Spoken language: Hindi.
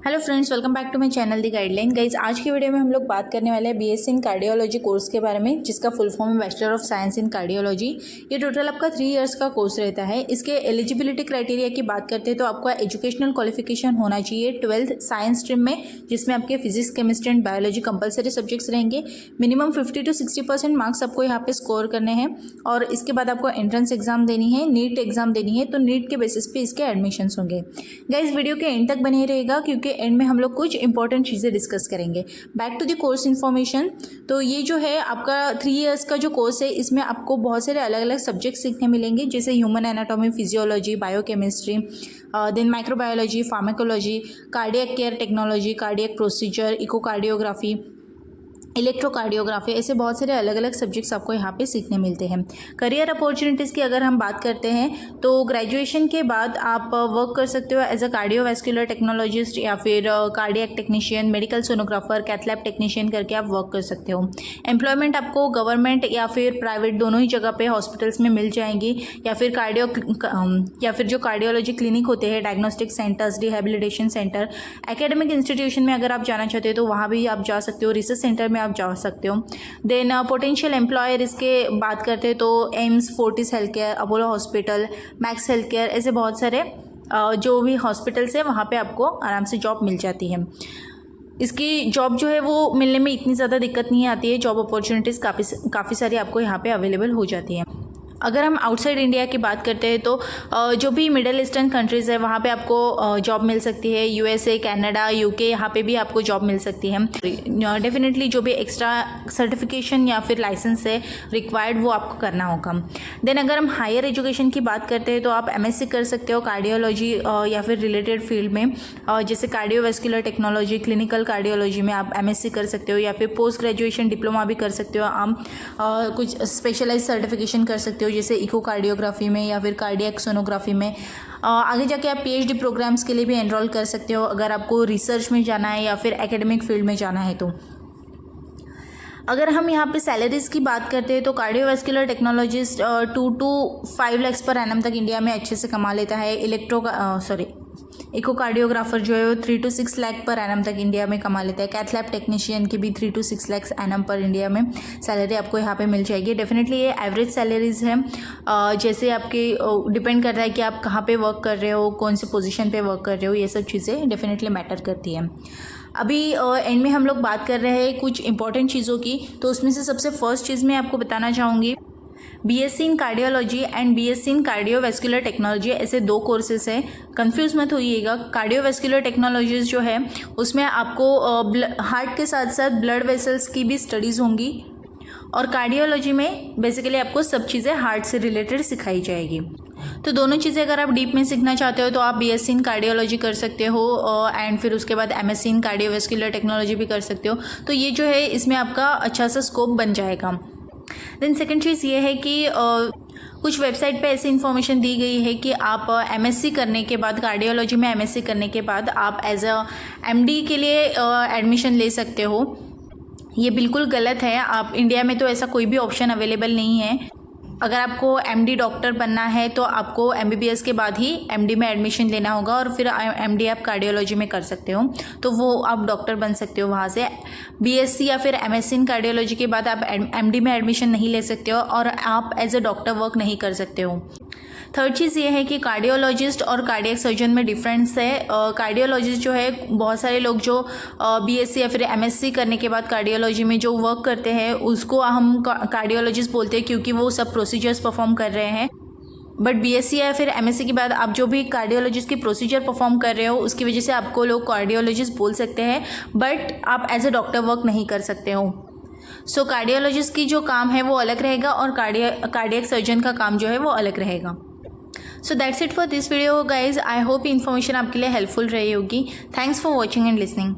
Hello friends, welcome back to my channel the guideline. Guys, आज की वीडियो में हम लोग बात करने वाले हैं बीएससी इन कार्डियोलॉजी कोर्स के बारे में, जिसका फुल फॉर्म है bachelor of science in cardiology. ये टोटल आपका 3 इयर्स का कोर्स रहता है। इसके एलिजिबिलिटी क्राइटेरिया की बात करते हैं तो आपका एजुकेशनल क्वालिफिकेशन होना चाहिए 12th साइंस स्ट्रीम में, जिसमें आपके physics, chemistry and biology compulsory subjects रहेंगे। मिनिमम 50 to 60% मार्क्स आपको यहाँ पे स्कोर करने हैं और इसके बाद आपको एंट्रेंस एग्जाम देनी है, नीट एग्जाम देनी है। तो नीट के बेसिस पे इसके एडमिशन्स होंगे। गाइज, वीडियो के एंड तक बने रहेगा क्योंकि एंड में हम लोग कुछ इंपॉर्टेंट चीज़ें डिस्कस करेंगे। Back to the course information. तो ये जो है आपका 3 इयर्स का जो कोर्स है, इसमें आपको बहुत सारे अलग अलग सब्जेक्ट सीखने मिलेंगे, जैसे human anatomy, physiology, biochemistry, then microbiology, pharmacology, cardiac care technology, cardiac procedure, echocardiography, electrocardiography, ऐसे बहुत सारे अलग अलग सब्जेक्ट्स आपको यहाँ पे सीखने मिलते हैं। करियर अपॉर्चुनिटीज़ की अगर हम बात करते हैं तो ग्रेजुएशन के बाद आप वर्क कर सकते हो एज अ कार्डियोवैस्कुलर टेक्नोलॉजिस्ट या फिर cardiac technician, medical sonographer, cath lab technician करके आप वर्क कर सकते हो। एम्प्लॉयमेंट आपको गवर्नमेंट या फिर प्राइवेट दोनों ही जगह पे हॉस्पिटल्स में मिल जाएंगी, या फिर जो कार्डियोलॉजी क्लिनिक होते हैं, diagnostic centres, rehabilitation centre, academic institution में अगर आप जाना चाहते हो तो वहाँ भी आप जा सकते हो, रिसर्च सेंटर में आप जा सकते हो। देन पोटेंशियल एम्प्लॉयर इसके बात करते हैं तो AIIMS, Fortis health care, Apollo hospital, max health care, ऐसे बहुत सारे जो भी हॉस्पिटल्स है वहाँ पे आपको आराम से जॉब मिल जाती है। इसकी जॉब जो है वो मिलने में इतनी ज़्यादा दिक्कत नहीं आती है। जॉब अपॉर्चुनिटीज़ काफ़ी सारी आपको यहाँ पे अवेलेबल हो जाती हैं। अगर हम आउटसाइड इंडिया की बात करते हैं तो जो भी मिडिल ईस्टर्न कंट्रीज़ है वहाँ पे आपको जॉब मिल सकती है। यूएसए, कनाडा, यूके, यहाँ पे भी आपको जॉब मिल सकती है। डेफिनेटली जो भी एक्स्ट्रा सर्टिफिकेशन या फिर लाइसेंस है रिक्वायर्ड, वो आपको करना होगा। देन अगर हम हायर एजुकेशन की बात करते हैं तो आप एमएससी कर सकते हो कार्डियोलॉजी या फिर रिलेटेड फील्ड में, जैसे कार्डियोवैस्कुलर टेक्नोलॉजी, क्लिनिकल कार्डियोलॉजी में आप एमएससी कर सकते हो, या फिर पोस्ट ग्रेजुएशन डिप्लोमा भी कर सकते हो। आप कुछ स्पेशलाइज सर्टिफिकेशन कर सकते हो, जैसे इकोकार्डियोग्राफी में या फिर कार्डियक सोनोग्राफी में। आगे जाके आप पीएचडी प्रोग्राम्स के लिए भी एनरोल कर सकते हो अगर आपको रिसर्च में जाना है या फिर एकेडमिक फील्ड में जाना है तो। अगर हम यहाँ पे सैलरीज़ की बात करते हैं तो cardiovascular technologist 2 to 5 lakh per annum तक इंडिया में अच्छे से कमा लेता है। इकोकार्डियोग्राफर जो है वो 3 to 6 लाख पर एनम तक इंडिया में कमा लेता है। कैथ लैब टेक्नीशियन की भी 3 to 6 लाख एनम पर इंडिया में सैलरी आपको यहाँ पे मिल जाएगी। डेफिनेटली ये एवरेज सैलरीज है, जैसे आपके डिपेंड करता है कि आप कहाँ पे वर्क कर रहे हो, कौन से पोजीशन पे वर्क कर रहे हो, ये सब चीज़ें डेफिनेटली मैटर करती है। अभी एंड में हम लोग बात कर रहे हैं कुछ इंपॉर्टेंट चीज़ों की, तो उसमें से सबसे फर्स्ट चीज़ मैं आपको बताना चाहूँगी, BSc in cardiology and BSc in cardiovascular technology, ऐसे 2 कोर्सेज हैं। कंफ्यूज मत होइएगा। कार्डियोवैस्कुलर टेक्नोलॉजीज जो है उसमें आपको हार्ट के साथ साथ ब्लड वेसल्स की भी स्टडीज़ होंगी, और कार्डियोलॉजी में बेसिकली आपको सब चीज़ें हार्ट से रिलेटेड सिखाई जाएगी। तो दोनों चीज़ें अगर आप डीप में सीखना चाहते हो तो आप बीएससी इन कार्डियोलॉजी कर सकते हो एंड फिर उसके बाद एमएससी इन कार्डियोवैस्कुलर टेक्नोलॉजी भी कर सकते हो। तो ये जो है इसमें आपका अच्छा सा स्कोप बन जाएगा। देन सेकंड चीज़ ये है कि कुछ वेबसाइट पे ऐसी इन्फॉर्मेशन दी गई है कि आप एमएससी करने के बाद, कार्डियोलॉजी में एमएससी करने के बाद आप एज अ एमडी के लिए एडमिशन ले सकते हो। ये बिल्कुल गलत है। आप इंडिया में तो ऐसा कोई भी ऑप्शन अवेलेबल नहीं है। अगर आपको एमडी डॉक्टर बनना है तो आपको एमबीबीएस के बाद ही एमडी में एडमिशन लेना होगा, और फिर एमडी आप कार्डियोलॉजी में कर सकते हो, तो वो आप डॉक्टर बन सकते हो वहाँ से। बीएससी या फिर एमएससी इन कार्डियोलॉजी के बाद आप एमडी में एडमिशन नहीं ले सकते हो और आप एज अ डॉक्टर वर्क नहीं कर सकते हो। थर्ड चीज़ ये है कि कार्डियोलॉजिस्ट और कार्डियक सर्जन में डिफरेंस है। कार्डियोलॉजिस्ट जो है, बहुत सारे लोग जो बीएससी या फिर एमएससी करने के बाद कार्डियोलॉजी में जो वर्क करते हैं उसको हम कार्डियोलॉजिस्ट बोलते हैं, क्योंकि वो सब प्रोसीजर्स परफॉर्म कर रहे हैं। बट बीएससी या फिर एमएससी के बाद आप जो भी कार्डियोलॉजिस्ट की प्रोसीजर परफॉर्म कर रहे हो उसकी वजह से आपको लोग कार्डियोलॉजिस्ट बोल सकते हैं, बट आप एज अ डॉक्टर वर्क नहीं कर सकते हो। सो कार्डियोलॉजिस्ट की जो काम है वो अलग रहेगा और कार्डियक सर्जन का काम जो है वो अलग रहेगा। So that's it for this video guys. I hope information आपके लिए हेल्पफुल रही होगी। Thanks for watching and listening.